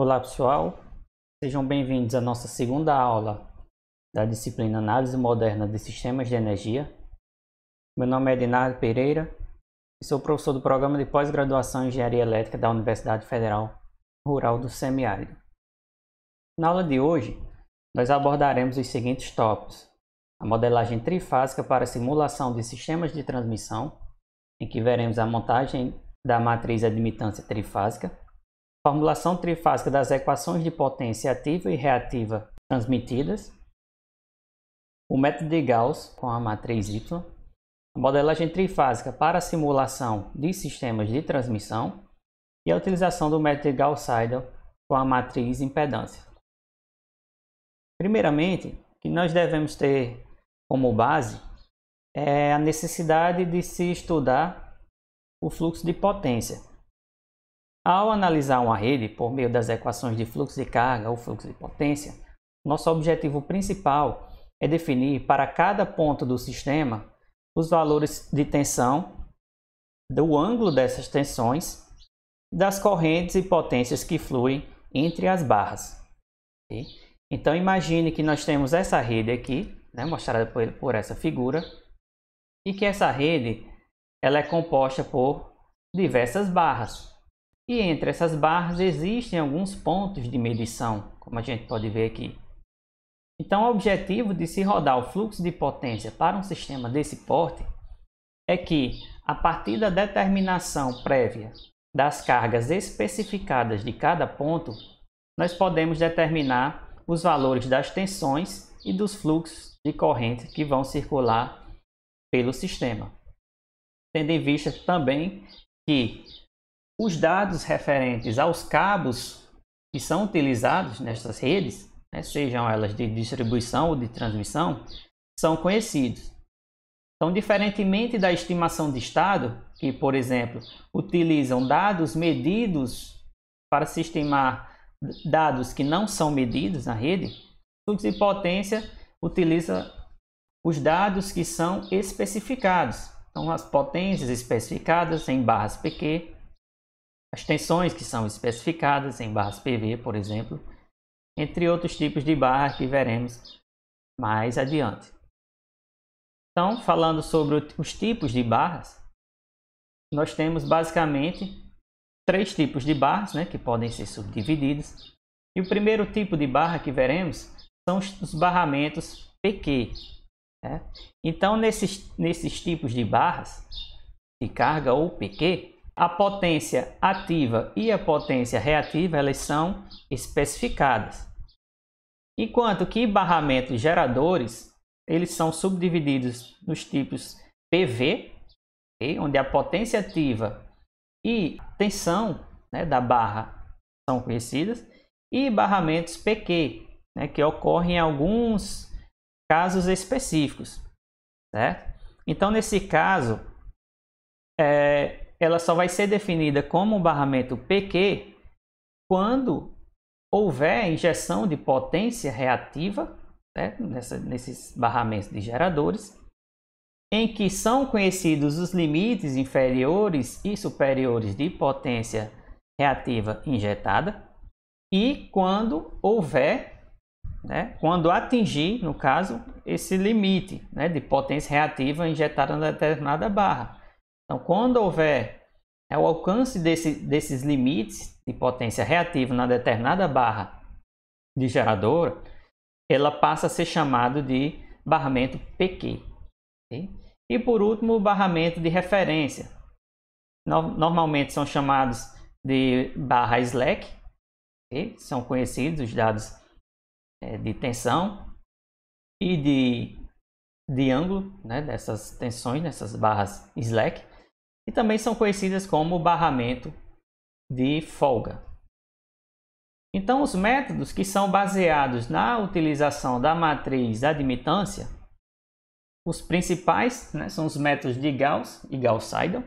Olá pessoal, sejam bem-vindos à nossa segunda aula da disciplina Análise Moderna de Sistemas de Energia. Meu nome é Edinardo Pereira e sou professor do Programa de Pós-Graduação em Engenharia Elétrica da Universidade Federal Rural do Semiárido. Na aula de hoje, nós abordaremos os seguintes tópicos: a modelagem trifásica para simulação de sistemas de transmissão, em que veremos a montagem da matriz admitância trifásica, formulação trifásica das equações de potência ativa e reativa transmitidas, o método de Gauss com a matriz Y, a modelagem trifásica para a simulação de sistemas de transmissão e a utilização do método de Gauss-Seidel com a matriz impedância. Primeiramente, o que nós devemos ter como base é a necessidade de se estudar o fluxo de potência. Ao analisar uma rede por meio das equações de fluxo de carga ou fluxo de potência, nosso objetivo principal é definir para cada ponto do sistema os valores de tensão, do ângulo dessas tensões, das correntes e potências que fluem entre as barras. Okay? Então imagine que nós temos essa rede aqui, mostrada por essa figura, e que essa rede ela é composta por diversas barras. E entre essas barras existem alguns pontos de medição, como a gente pode ver aqui. Então, o objetivo de se rodar o fluxo de potência para um sistema desse porte é que, a partir da determinação prévia das cargas especificadas de cada ponto, nós podemos determinar os valores das tensões e dos fluxos de corrente que vão circular pelo sistema. Tendo em vista também que os dados referentes aos cabos que são utilizados nessas redes, sejam elas de distribuição ou de transmissão, são conhecidos. Então, diferentemente da estimação de estado, que, por exemplo, utilizam dados medidos para se estimar dados que não são medidos na rede, o fluxo de potência utiliza os dados que são especificados. Então, as potências especificadas em barras PQ, as tensões que são especificadas em barras PV, por exemplo, entre outros tipos de barra que veremos mais adiante. Então, falando sobre os tipos de barras, nós temos basicamente três tipos de barras, que podem ser subdivididas. E o primeiro tipo de barra que veremos são os barramentos PQ. Então, nesses tipos de barras de carga ou PQ, a potência ativa e a potência reativa elas são especificadas. Enquanto que barramentos geradores eles são subdivididos nos tipos PV, onde a potência ativa e tensão da barra são conhecidas, e barramentos PQ, que ocorrem em alguns casos específicos. Certo? Então, nesse caso, ela só vai ser definida como barramento PQ quando houver injeção de potência reativa, nesses barramentos de geradores, em que são conhecidos os limites inferiores e superiores de potência reativa injetada, e quando houver, quando atingir, no caso, esse limite de potência reativa injetada na determinada barra. Então, quando houver o alcance desses limites de potência reativa na determinada barra de gerador, ela passa a ser chamado de barramento PQ. Okay? E por último, o barramento de referência. Normalmente são chamados de barra slack. Okay? São conhecidos os dados de tensão e de ângulo dessas tensões, dessas barras slack. E também são conhecidas como barramento de folga. Então, os métodos que são baseados na utilização da matriz admitância, os principais são os métodos de Gauss e Gauss-Seidel.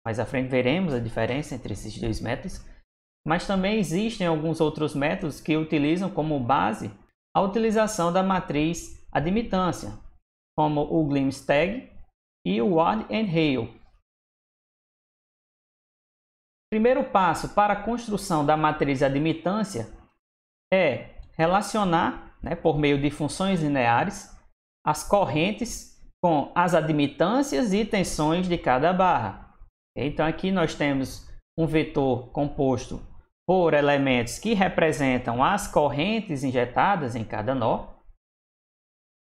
Mais à frente veremos a diferença entre esses dois métodos. Mas também existem alguns outros métodos que utilizam como base a utilização da matriz admitância, como o Glims-Tag e o Ward and Hale. Primeiro passo para a construção da matriz admitância é relacionar, né, por meio de funções lineares, as correntes com as admitâncias e tensões de cada barra. Então aqui nós temos um vetor composto por elementos que representam as correntes injetadas em cada nó.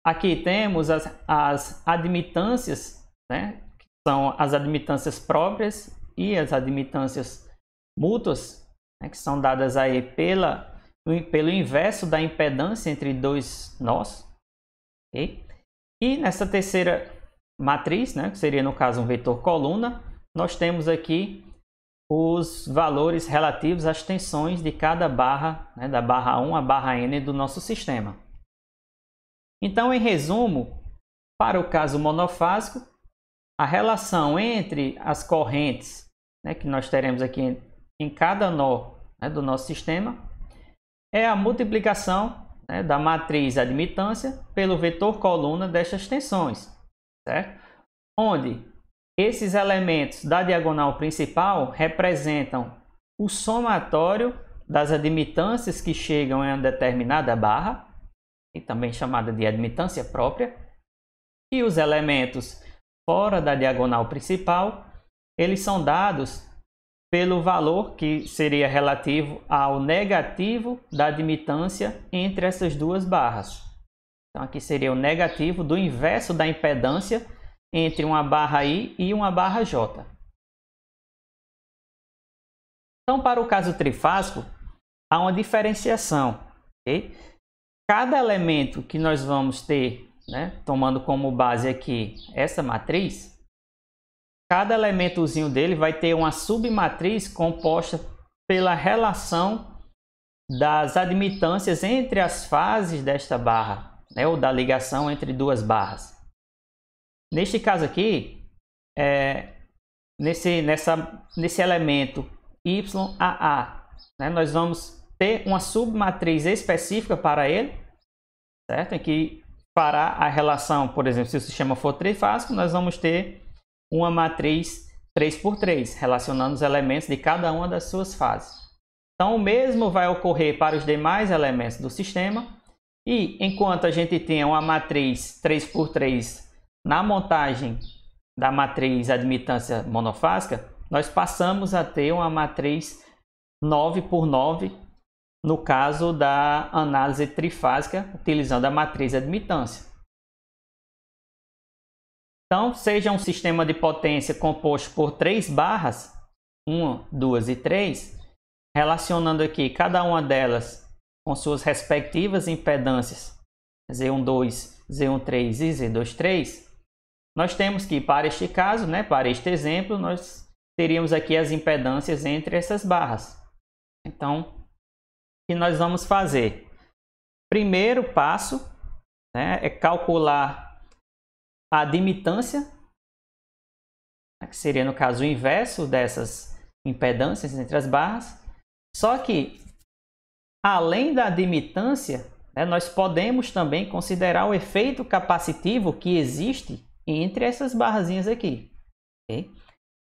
Aqui temos as admitâncias, né, que são as admitâncias próprias e as admitâncias mútuas, né, que são dadas aí pelo inverso da impedância entre dois nós. Okay? E nessa terceira matriz, né, que seria no caso um vetor coluna, nós temos aqui os valores relativos às tensões de cada barra, né, da barra 1 à barra N do nosso sistema. Então, em resumo, para o caso monofásico, a relação entre as correntes, né, que nós teremos aqui em cada nó, né, do nosso sistema é a multiplicação, né, da matriz admitância pelo vetor coluna destas tensões, certo? Onde esses elementos da diagonal principal representam o somatório das admitâncias que chegam em uma determinada barra, e também chamada de admitância própria, e os elementos fora da diagonal principal, eles são dados pelo valor que seria relativo ao negativo da admitância entre essas duas barras. Então aqui seria o negativo do inverso da impedância entre uma barra I e uma barra J. Então, para o caso trifásico, há uma diferenciação. Okay? Cada elemento que nós vamos ter, né, tomando como base aqui essa matriz, cada elementozinho dele vai ter uma submatriz composta pela relação das admitâncias entre as fases desta barra, né, ou da ligação entre duas barras. Neste caso aqui, nesse elemento YAA, né, nós vamos ter uma submatriz específica para ele, certo? Em que fará a relação, por exemplo, se o sistema for trifásico, nós vamos ter uma matriz 3×3, relacionando os elementos de cada uma das suas fases. Então, o mesmo vai ocorrer para os demais elementos do sistema, e enquanto a gente tem uma matriz 3×3 na montagem da matriz admitância monofásica, nós passamos a ter uma matriz 9×9 no caso da análise trifásica, utilizando a matriz admitância. Então, seja um sistema de potência composto por 3 barras, 1, 2 e 3, relacionando aqui cada uma delas com suas respectivas impedâncias, Z12, Z13 e Z23, nós temos que, para este caso, né, para este exemplo, nós teríamos aqui as impedâncias entre essas barras. Então, o que nós vamos fazer? Primeiro passo, né, é calcular a admitância, né, que seria, no caso, o inverso dessas impedâncias entre as barras. Só que, além da admitância, né, nós podemos também considerar o efeito capacitivo que existe entre essas barrazinhas aqui. Okay?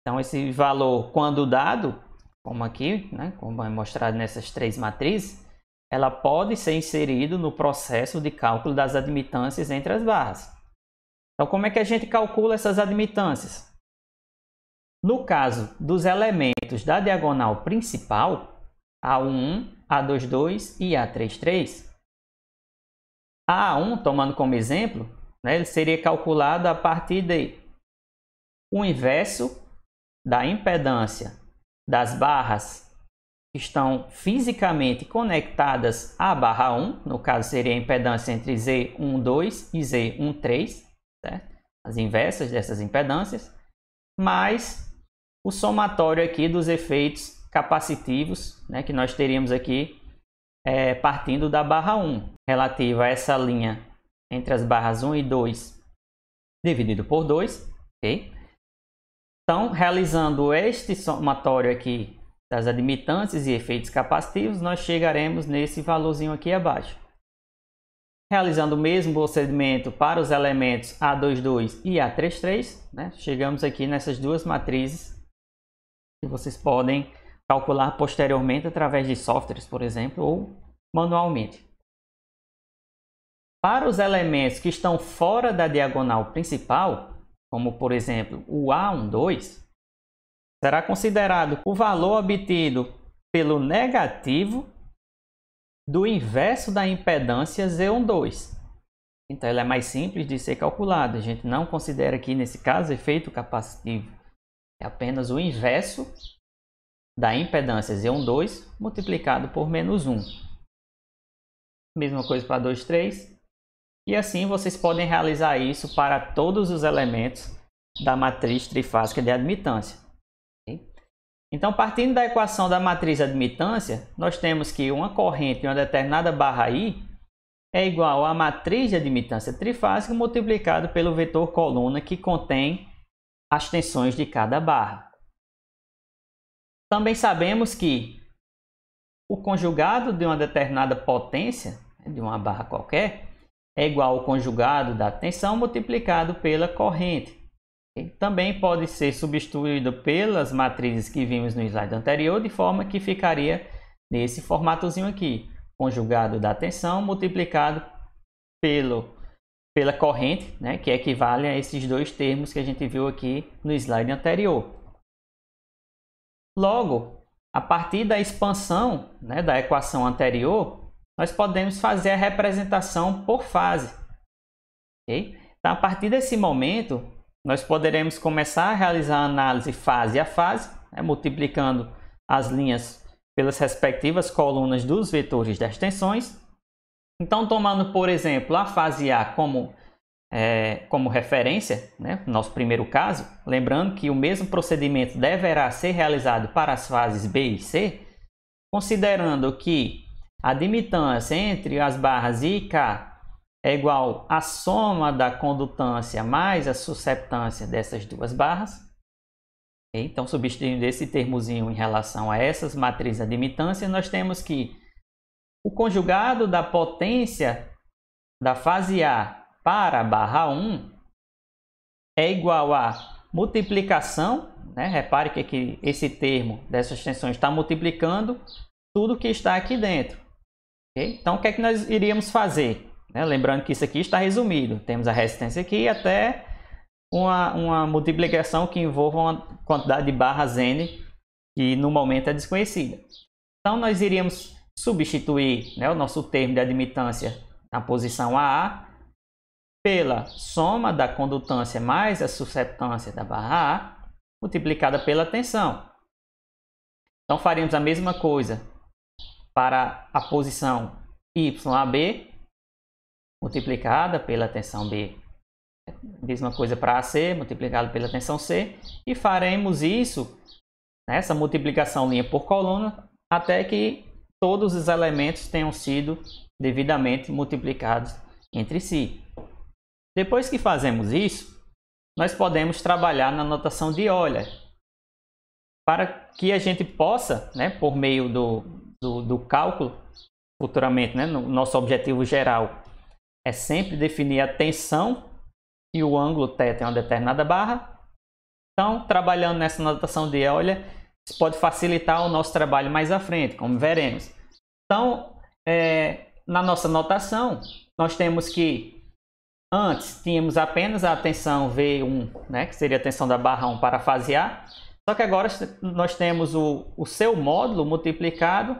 Então, esse valor, quando dado, como aqui, né, como é mostrado nessas 3 matrizes, ela pode ser inserido no processo de cálculo das admitâncias entre as barras. Então, como é que a gente calcula essas admitâncias? No caso dos elementos da diagonal principal, A11, A22 e A33, A1, tomando como exemplo, né, ele seria calculado a partir de o inverso da impedância das barras que estão fisicamente conectadas à barra 1, no caso seria a impedância entre Z12 e Z13, certo? As inversas dessas impedâncias, mais o somatório aqui dos efeitos capacitivos, né, que nós teríamos aqui partindo da barra 1, relativa a essa linha entre as barras 1 e 2 dividido por 2, ok? Então, realizando este somatório aqui das admitâncias e efeitos capacitivos, nós chegaremos nesse valorzinho aqui abaixo. Realizando o mesmo procedimento para os elementos A22 e A33, né, chegamos aqui nessas duas matrizes que vocês podem calcular posteriormente através de softwares, por exemplo, ou manualmente. Para os elementos que estão fora da diagonal principal, como por exemplo o A12, será considerado o valor obtido pelo negativo do inverso da impedância Z12. Então ele é mais simples de ser calculado. A gente não considera aqui nesse caso efeito capacitivo. É apenas o inverso da impedância Z12 multiplicado por menos 1. Mesma coisa para 2, 3. E assim vocês podem realizar isso para todos os elementos da matriz trifásica de admitância. Então, partindo da equação da matriz de admitância, nós temos que uma corrente em uma determinada barra I é igual à matriz de admitância trifásica multiplicado pelo vetor coluna que contém as tensões de cada barra. Também sabemos que o conjugado de uma determinada potência, de uma barra qualquer, é igual ao conjugado da tensão multiplicado pela corrente. Também pode ser substituído pelas matrizes que vimos no slide anterior, de forma que ficaria nesse formatozinho aqui. Conjugado da tensão multiplicado pela corrente, né, que equivale a esses dois termos que a gente viu aqui no slide anterior. Logo, a partir da expansão, né, da equação anterior, nós podemos fazer a representação por fase. Okay? Então, a partir desse momento, nós poderemos começar a realizar a análise fase a fase, né, multiplicando as linhas pelas respectivas colunas dos vetores das tensões. Então, tomando, por exemplo, a fase A como referência, né, no nosso primeiro caso, lembrando que o mesmo procedimento deverá ser realizado para as fases B e C, considerando que a admitância entre as barras I e K é igual à soma da condutância mais a susceptância dessas duas barras. Então, substituindo esse termozinho em relação a essas matrizes de admitância, nós temos que o conjugado da potência da fase A para a barra 1 é igual a multiplicação, né? Repare que aqui esse termo dessas tensões está multiplicando tudo que está aqui dentro. Okay? Então, o que é que nós iríamos fazer? Lembrando que isso aqui está resumido. Temos a resistência aqui até uma multiplicação que envolva uma quantidade de barras N que no momento é desconhecida. Então, nós iríamos substituir, né, o nosso termo de admitância na posição AA pela soma da condutância mais a susceptância da barra A multiplicada pela tensão. Então, faríamos a mesma coisa para a posição YAB multiplicada pela tensão B. Mesma coisa para AC multiplicado pela tensão C. E faremos isso, essa multiplicação linha por coluna, até que todos os elementos tenham sido devidamente multiplicados entre si. Depois que fazemos isso, nós podemos trabalhar na notação de Euler, para que a gente possa, né, por meio do cálculo, futuramente, né, no nosso objetivo geral, é sempre definir a tensão e o ângulo θ em uma determinada barra. Então, trabalhando nessa notação de Euler, isso pode facilitar o nosso trabalho mais à frente, como veremos. Então, na nossa notação, nós temos que, antes, tínhamos apenas a tensão V1, né, que seria a tensão da barra 1 para a fase A, só que agora nós temos o seu módulo multiplicado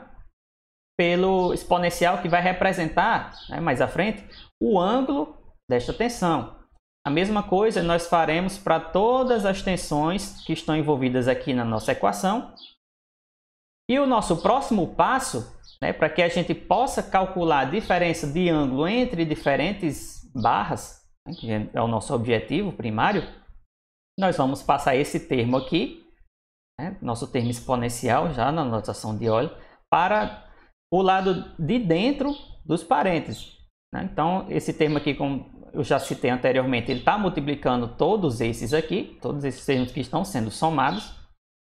pelo exponencial que vai representar, né, mais à frente, o ângulo desta tensão. A mesma coisa nós faremos para todas as tensões que estão envolvidas aqui na nossa equação. E o nosso próximo passo, né, para que a gente possa calcular a diferença de ângulo entre diferentes barras, né, que é o nosso objetivo primário, nós vamos passar esse termo aqui, né, nosso termo exponencial já na notação de Euler, para o lado de dentro dos parênteses. Né? Então, esse termo aqui, como eu já citei anteriormente, ele está multiplicando todos esses aqui, todos esses termos que estão sendo somados,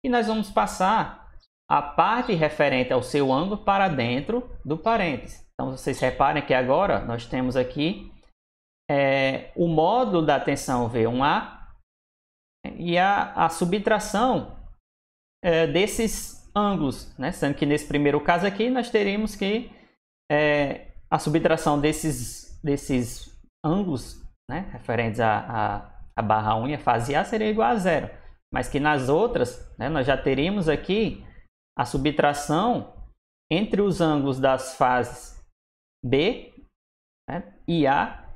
e nós vamos passar a parte referente ao seu ângulo para dentro do parênteses. Então, vocês reparem que agora nós temos aqui o módulo da tensão V1A e a subtração desses ângulos, né? Sendo que nesse primeiro caso aqui nós teríamos que a subtração desses ângulos, né, referentes à barra 1 e a fase A seria igual a zero. Mas que nas outras, né, nós já teríamos aqui a subtração entre os ângulos das fases B, né, e A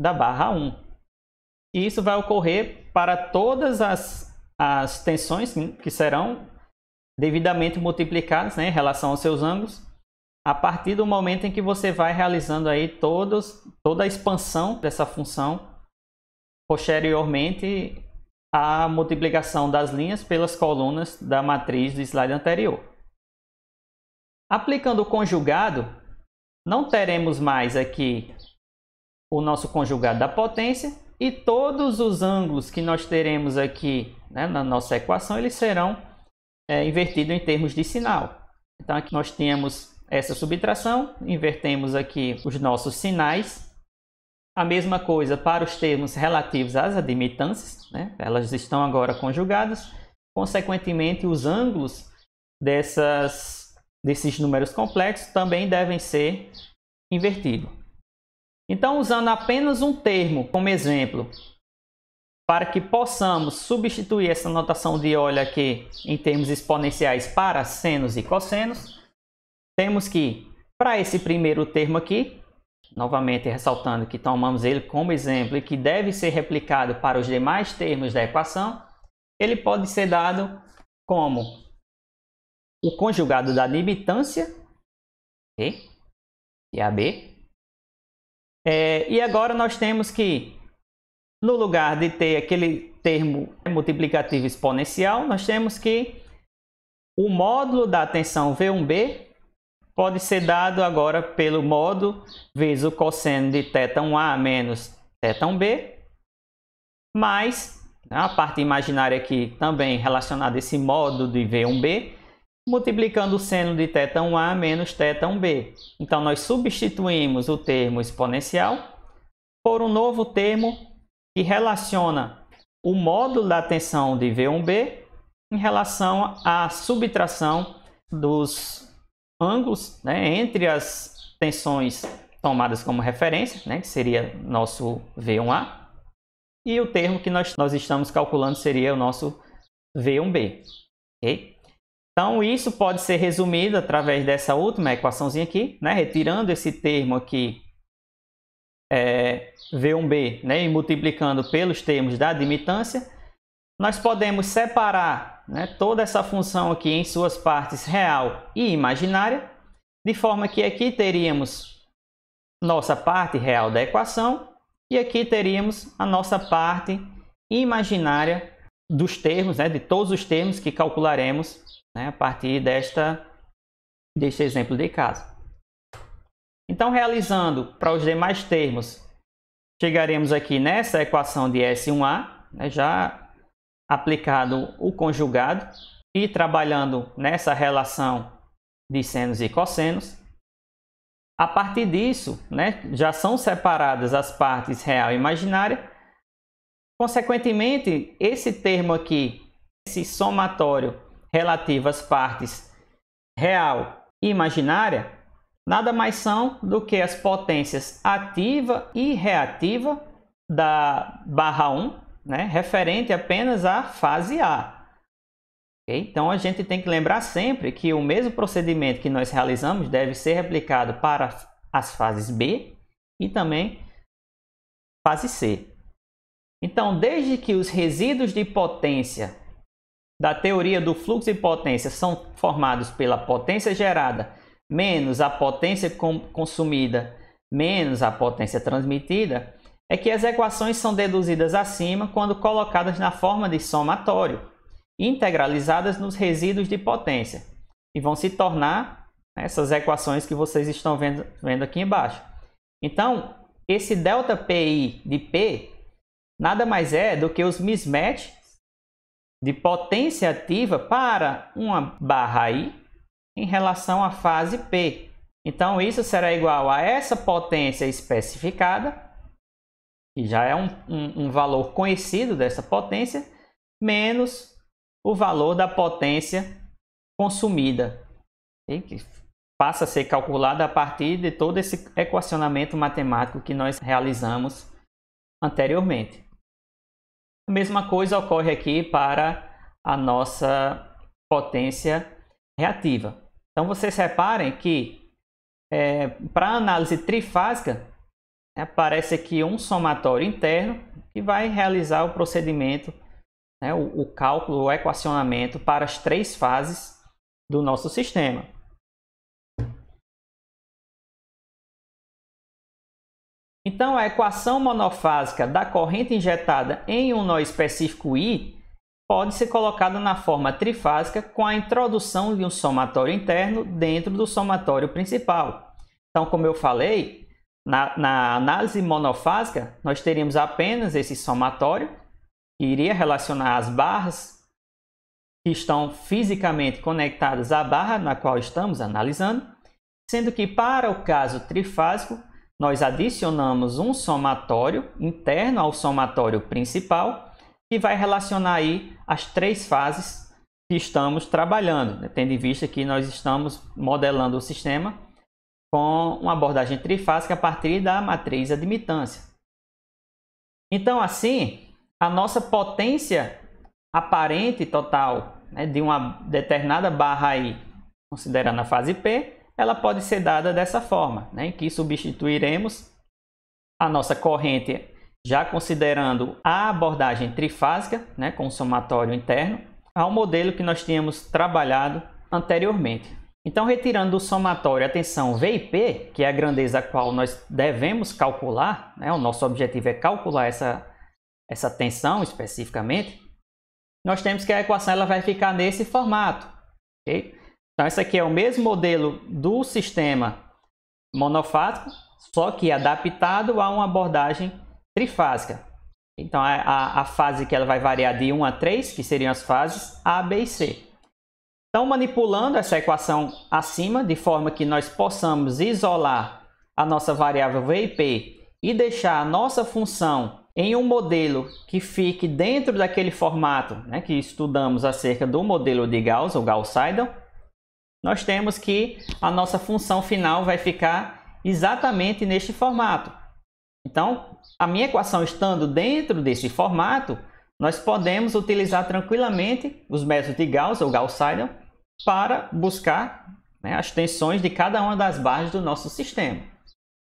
da barra 1. E isso vai ocorrer para todas as tensões que serão devidamente multiplicadas, né, em relação aos seus ângulos, a partir do momento em que você vai realizando aí toda a expansão dessa função posteriormente à multiplicação das linhas pelas colunas da matriz do slide anterior. Aplicando o conjugado, não teremos mais aqui o nosso conjugado da potência e todos os ângulos que nós teremos aqui, né, na nossa equação, eles serão invertidos em termos de sinal. Então aqui nós temos essa subtração, invertemos aqui os nossos sinais. A mesma coisa para os termos relativos às admitâncias, né? Elas estão agora conjugadas. Consequentemente, os ângulos desses números complexos também devem ser invertidos. Então, usando apenas um termo como exemplo, para que possamos substituir essa notação de Euler aqui em termos exponenciais para senos e cossenos, temos que, para esse primeiro termo aqui, novamente ressaltando que tomamos ele como exemplo e que deve ser replicado para os demais termos da equação, ele pode ser dado como o conjugado da admitância, okay, e AB. E agora nós temos que, no lugar de ter aquele termo multiplicativo exponencial, nós temos que o módulo da tensão V1B pode ser dado agora pelo módulo vezes o cosseno de θ1A menos θ1B, mais a parte imaginária aqui também relacionada a esse módulo de V1B, multiplicando o seno de θ1A menos θ1B. Então, nós substituímos o termo exponencial por um novo termo que relaciona o módulo da tensão de V1B em relação à subtração dos ângulos, né, entre as tensões tomadas como referência, né, que seria nosso V1A, e o termo que nós estamos calculando seria o nosso V1B. Okay? Então, isso pode ser resumido através dessa última equaçãozinha aqui, né, retirando esse termo aqui, V1B, né, e multiplicando pelos termos da admitância. Nós podemos separar, né, toda essa função aqui em suas partes real e imaginária, de forma que aqui teríamos nossa parte real da equação e aqui teríamos a nossa parte imaginária dos termos, né, de todos os termos que calcularemos, né, a partir deste exemplo de caso. Então, realizando para os demais termos, chegaremos aqui nessa equação de S1A, né, já aplicado o conjugado e trabalhando nessa relação de senos e cossenos. A partir disso, né, já são separadas as partes real e imaginária. Consequentemente, esse termo aqui, esse somatório relativo às partes real e imaginária, nada mais são do que as potências ativa e reativa da barra 1, né, referente apenas à fase A. Okay? Então, a gente tem que lembrar sempre que o mesmo procedimento que nós realizamos deve ser replicado para as fases B e também fase C. Então, desde que os resíduos de potência da teoria do fluxo de potência são formados pela potência gerada menos a potência consumida menos a potência transmitida, é que as equações são deduzidas acima quando colocadas na forma de somatório, integralizadas nos resíduos de potência, e vão se tornar essas equações que vocês estão vendo aqui embaixo. Então, esse ΔPi de P nada mais é do que os mismatches de potência ativa para uma barra I em relação à fase P. Então, isso será igual a essa potência especificada, que já é um valor conhecido dessa potência, menos o valor da potência consumida, okay? Que passa a ser calculada a partir de todo esse equacionamento matemático que nós realizamos anteriormente. A mesma coisa ocorre aqui para a nossa potência reativa. Então vocês reparem que para a análise trifásica aparece aqui um somatório interno que vai realizar o procedimento, o cálculo, o equacionamento para as 3 fases do nosso sistema. Então, a equação monofásica da corrente injetada em um nó específico I pode ser colocada na forma trifásica com a introdução de um somatório interno dentro do somatório principal. Então, como eu falei, na análise monofásica, nós teríamos apenas esse somatório, que iria relacionar as barras que estão fisicamente conectadas à barra na qual estamos analisando, sendo que para o caso trifásico, nós adicionamos um somatório interno ao somatório principal, que vai relacionar aí as 3 fases que estamos trabalhando, tendo em vista que nós estamos modelando o sistema com uma abordagem trifásica a partir da matriz admitância. Então, assim, a nossa potência aparente total de uma determinada barra aí, considerando a fase P, ela pode ser dada dessa forma, em que substituiremos a nossa corrente, já considerando a abordagem trifásica, com somatório interno, ao modelo que nós tínhamos trabalhado anteriormente. Então, retirando do somatório a tensão V e P, que é a grandeza a qual nós devemos calcular, o nosso objetivo é calcular essa tensão especificamente, nós temos que a equação ela vai ficar nesse formato. Okay? Então, esse aqui é o mesmo modelo do sistema monofásico, só que adaptado a uma abordagem trifásica. Então, a fase que ela vai variar de 1 a 3, que seriam as fases A, B e C. Então, manipulando essa equação acima, de forma que nós possamos isolar a nossa variável V e P e deixar a nossa função em um modelo que fique dentro daquele formato que estudamos acerca do modelo de Gauss, ou Gauss-Seidel, nós temos que a nossa função final vai ficar exatamente neste formato. Então, a minha equação estando dentro desse formato, nós podemos utilizar tranquilamente os métodos de Gauss ou Gauss-Seidel para buscar as tensões de cada uma das barras do nosso sistema.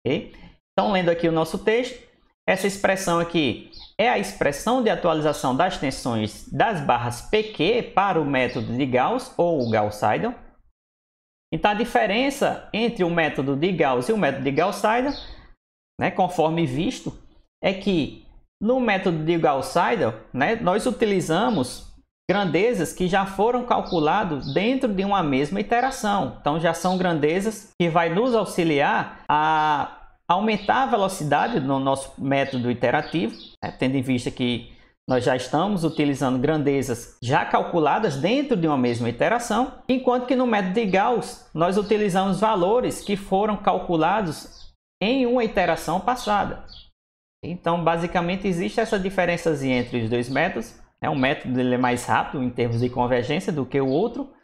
Okay? Então, lendo aqui o nosso texto, essa expressão aqui é a expressão de atualização das tensões das barras PQ para o método de Gauss ou o Gauss-Seidel. Então, a diferença entre o método de Gauss e o método de Gauss-Seidel, conforme visto, é que no método de Gauss-Seidel, nós utilizamos grandezas que já foram calculadas dentro de uma mesma iteração. Então, já são grandezas que vai nos auxiliar a aumentar a velocidade no nosso método iterativo, tendo em vista que nós já estamos utilizando grandezas já calculadas dentro de uma mesma iteração, enquanto que no método de Gauss nós utilizamos valores que foram calculados em uma iteração passada. Então, basicamente, existe essa diferença entre os dois métodos. Um método ele é mais rápido em termos de convergência do que o outro,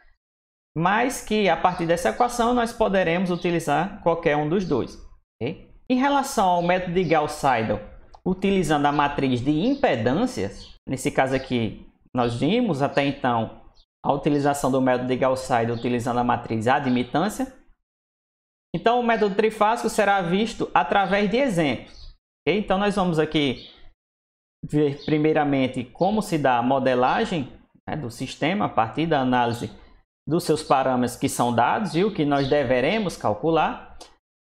mas que a partir dessa equação nós poderemos utilizar qualquer um dos dois. Okay? Em relação ao método de Gauss-Seidel, utilizando a matriz de impedâncias, nesse caso aqui nós vimos até então a utilização do método de Gauss-Seidel utilizando a matriz admitância. Então, o método trifásico será visto através de exemplos. Okay? Então, nós vamos aqui ver primeiramente como se dá a modelagem do sistema a partir da análise dos seus parâmetros que são dados e o que nós deveremos calcular,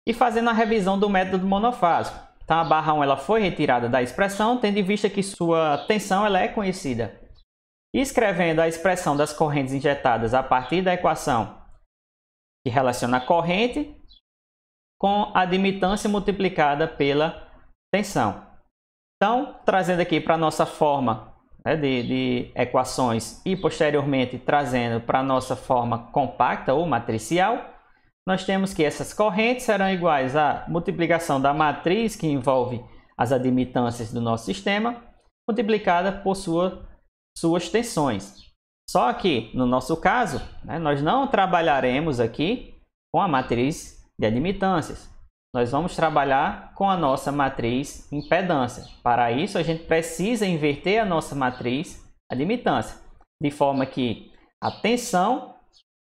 e fazendo a revisão do método monofásico. Então, a barra 1 ela foi retirada da expressão, tendo em vista que sua tensão ela é conhecida. E escrevendo a expressão das correntes injetadas a partir da equação que relaciona a corrente com a admitância multiplicada pela tensão. Então, trazendo aqui para a nossa forma de equações e posteriormente trazendo para a nossa forma compacta ou matricial, nós temos que essas correntes serão iguais à multiplicação da matriz que envolve as admitâncias do nosso sistema, multiplicada por suas tensões. Só que, no nosso caso, nós não trabalharemos aqui com a matriz de admitâncias. Nós vamos trabalhar com a nossa matriz impedância. Para isso, a gente precisa inverter a nossa matriz admitância, de forma que a tensão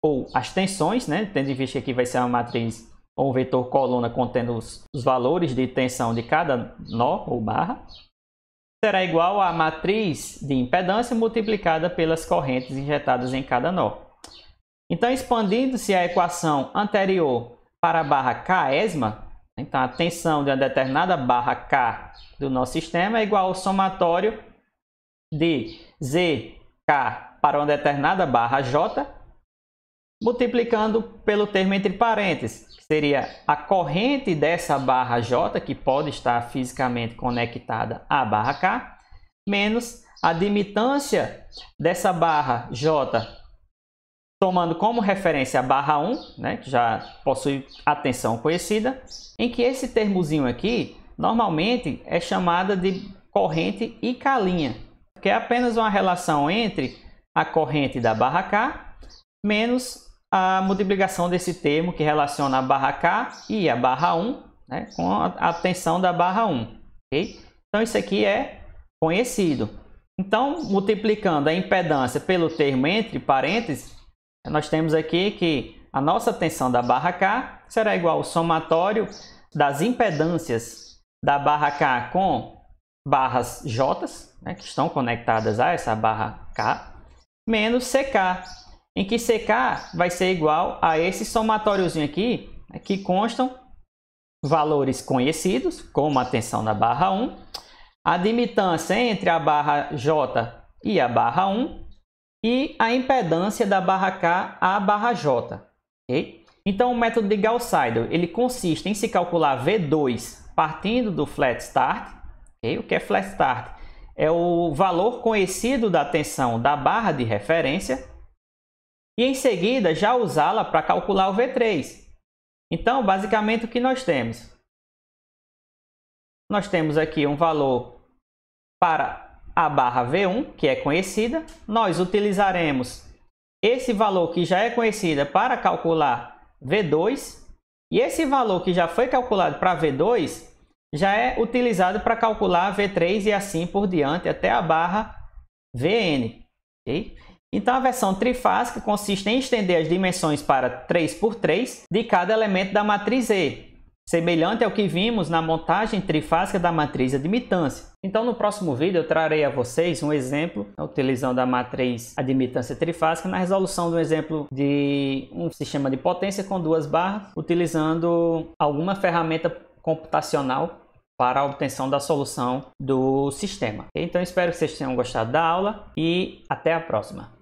ou as tensões, né, tendo em vista que aqui vai ser uma matriz ou um vetor coluna contendo os valores de tensão de cada nó ou barra, será igual à matriz de impedância multiplicada pelas correntes injetadas em cada nó. Então, expandindo-se a equação anterior para a barra Késima, então a tensão de uma determinada barra K do nosso sistema é igual ao somatório de ZK para uma determinada barra J, multiplicando pelo termo entre parênteses, que seria a corrente dessa barra J, que pode estar fisicamente conectada à barra K, menos a admitância dessa barra J, tomando como referência a barra 1, né, que já possui a tensão conhecida, em que esse termozinho aqui, normalmente, é chamada de corrente I-K', que é apenas uma relação entre a corrente da barra K menos a multiplicação desse termo que relaciona a barra K e a barra 1, né, com a tensão da barra 1. Okay? Então, isso aqui é conhecido. Então, multiplicando a impedância pelo termo entre parênteses, nós temos aqui que a nossa tensão da barra K será igual ao somatório das impedâncias da barra K com barras J, né, que estão conectadas a essa barra K, menos CK, em que CK vai ser igual a esse somatóriozinho aqui, né, que constam valores conhecidos, como a tensão da barra 1, a admitância entre a barra J e a barra 1 e a impedância da barra K à barra J. Okay? Então, o método de Gauss-Seidel ele consiste em se calcular V2 partindo do flat start. Okay? O que é flat start? É o valor conhecido da tensão da barra de referência e, em seguida, já usá-la para calcular o V3. Então, basicamente, o que nós temos? Nós temos aqui um valor para a barra V1, que é conhecida. Nós utilizaremos esse valor que já é conhecida para calcular V2. E esse valor que já foi calculado para V2 já é utilizado para calcular V3 e assim por diante até a barra Vn. Okay? Então, a versão trifásica consiste em estender as dimensões para 3 por 3 de cada elemento da matriz E, semelhante ao que vimos na montagem trifásica da matriz admitância. Então, no próximo vídeo, eu trarei a vocês um exemplo utilizando a matriz admitância trifásica na resolução do exemplo de um sistema de potência com duas barras, utilizando alguma ferramenta computacional para a obtenção da solução do sistema. Então, espero que vocês tenham gostado da aula e até a próxima.